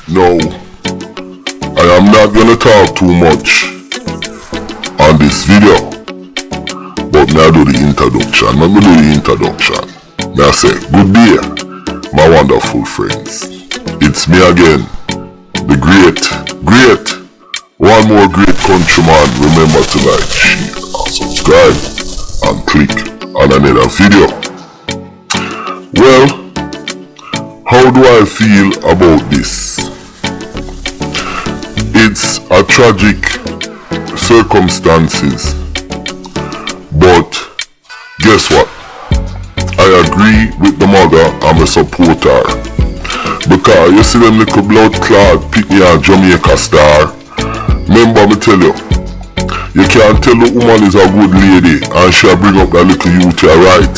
No, I am not gonna talk too much on this video, but may I do the introduction. Let me do the introduction. May I say, good day, my wonderful friends. It's me again, the great, one more great countryman. Remember to like, share, and subscribe, and click on another video. Well, how do I feel about this? It's a tragic circumstances, but guess what? I agree with the mother. I'm a supporter, because you see them little blood clot PICKNEY and Jamaica star. Remember me tell you, you can't tell the woman is a good lady and she'll bring up that little youth here, right?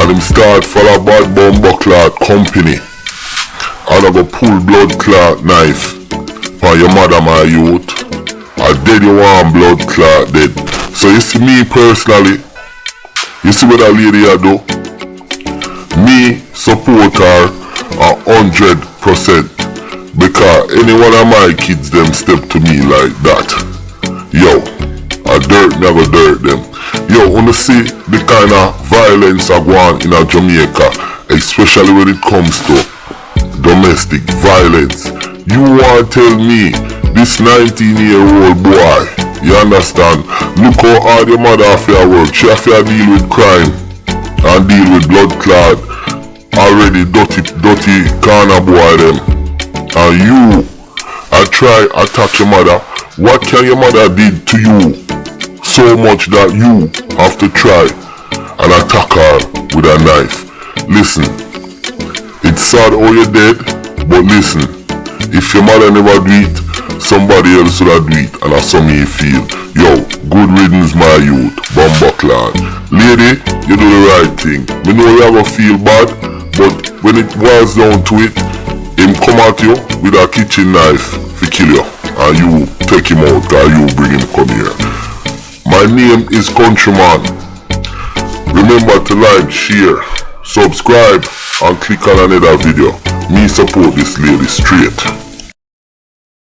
And him start for a bad bumper clot company and I go pull blood clot knife for your mother, my youth. I dead you want blood clot dead. So you see me personally, you see what that lady I do? Me support her 100%, because any one of my kids them step to me like that, yo, a dirt never dirt them. Yo, wanna see the kind of violence I go on in Jamaica, especially when it comes to domestic violence. You want to tell me this 19-year-old boy, you understand, look how hard your mother have to work. She have to deal with crime and deal with blood clot, already dirty corner boy them, and you I try attack your mother. What can your mother did to you so much that you have to try and attack her with a knife? Listen, it's sad how you're dead, but listen, if your mother never do it, somebody else would have do it, and that's how me feel. Yo, good riddance my youth, bumper clan. Lady, you do the right thing. Me know you ever feel bad, but when it boils down to it, him come at you with a kitchen knife to kill you, and you take him out or you bring him come here. My name is Countryman. Remember to like, share, subscribe, and click on another video. Me support this lady straight.